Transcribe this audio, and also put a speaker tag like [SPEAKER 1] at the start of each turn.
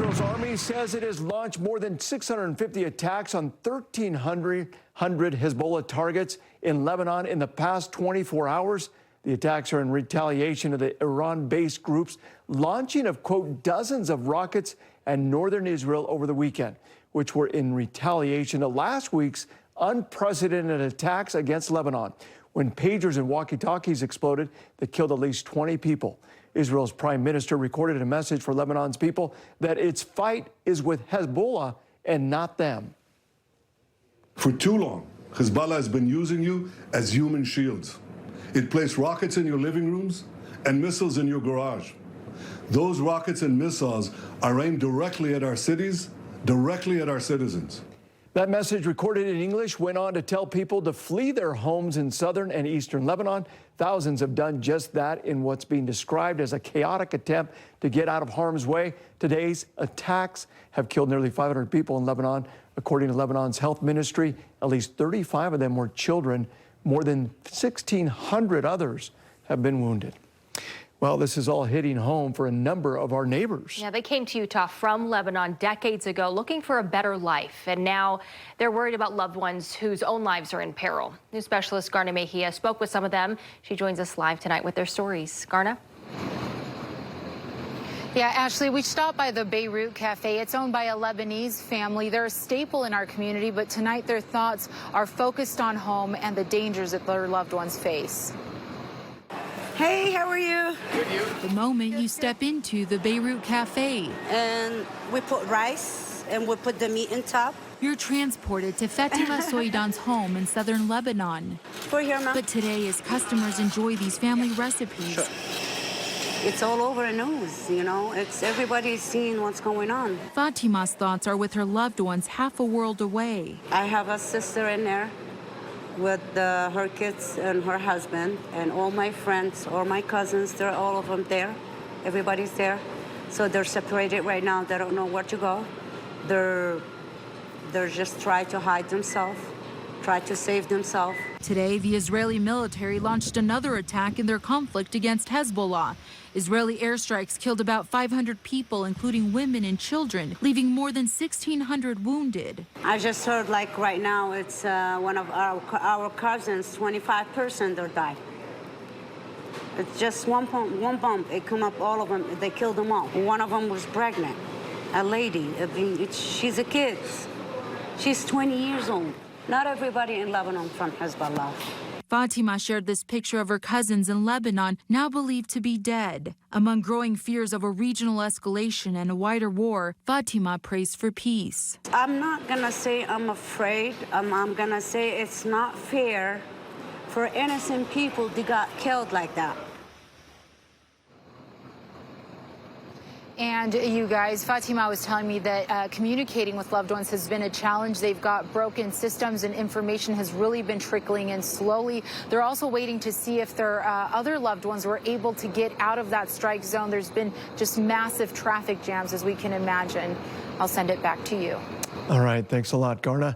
[SPEAKER 1] Israel's army says it has launched more than 650 attacks on 1,300 Hezbollah targets in Lebanon in the past 24 hours. The attacks are in retaliation of the Iran-based groups launching of, quote, dozens of rockets at northern Israel over the weekend, which were in retaliation of last week's unprecedented attacks against Lebanon, when pagers and walkie-talkies exploded that killed at least 20 people. Israel's prime minister recorded a message for Lebanon's people that its fight is with Hezbollah and not them.
[SPEAKER 2] For too long, Hezbollah has been using you as human shields. It placed rockets in your living rooms and missiles in your garage. Those rockets and missiles are aimed directly at our cities, directly at our citizens.
[SPEAKER 1] That message, recorded in English, went on to tell people to flee their homes in southern and eastern Lebanon. Thousands have done just that in what's being described as a chaotic attempt to get out of harm's way. Today's attacks have killed nearly 500 people in Lebanon. According to Lebanon's health ministry, at least 35 of them were children. More than 1,600 others have been wounded. Well, this is all hitting home for a number of our neighbors.
[SPEAKER 3] Yeah, they came to Utah from Lebanon decades ago looking for a better life, and now they're worried about loved ones whose own lives are in peril. News specialist Garna Mejia spoke with some of them. She joins us live tonight with their stories. Garna?
[SPEAKER 4] Yeah, Ashley, we stopped by the Beirut Cafe. It's owned by a Lebanese family. They're a staple in our community, but tonight their thoughts are focused on home and the dangers that their loved ones face.
[SPEAKER 5] Hey, how are you?
[SPEAKER 6] Good, you?
[SPEAKER 7] The moment you step into the Beirut Cafe.
[SPEAKER 5] And we put rice and we put the meat on top.
[SPEAKER 7] You're transported to Fatima Soidan's home in southern Lebanon.
[SPEAKER 5] For here, Mom.
[SPEAKER 7] But today, as customers enjoy these family recipes,
[SPEAKER 5] sure. It's all over the news, you know. Everybody's seeing what's going on.
[SPEAKER 7] Fatima's thoughts are with her loved ones half a world away.
[SPEAKER 5] I have a sister in there with her kids and her husband, and all my friends or my cousins, they're all of them there. Everybody's there. So they're separated right now. They don't know where to go. They're just trying to hide themselves, try to save themselves.
[SPEAKER 7] Today, the Israeli military launched another attack in their conflict against Hezbollah. Israeli airstrikes killed about 500 people, including women and children, leaving more than 1,600 wounded.
[SPEAKER 5] I just heard, like right now, it's one of our cousins, 25% that died. It's just one bomb. It come up, all of them. They killed them all. One of them was pregnant, a lady. She's a kid. She's 20 years old. Not everybody in Lebanon from Hezbollah.
[SPEAKER 7] Fatima shared this picture of her cousins in Lebanon, now believed to be dead. Among growing fears of a regional escalation and a wider war, Fatima prays for peace.
[SPEAKER 5] I'm not going to say I'm afraid. I'm going to say it's not fair for innocent people to get killed like that.
[SPEAKER 4] And you guys, Fatima was telling me that communicating with loved ones has been a challenge. They've got broken systems and information has really been trickling in slowly. They're also waiting to see if their other loved ones were able to get out of that strike zone. There's been just massive traffic jams, as we can imagine. I'll send it back to you.
[SPEAKER 1] All right. Thanks a lot, Garna.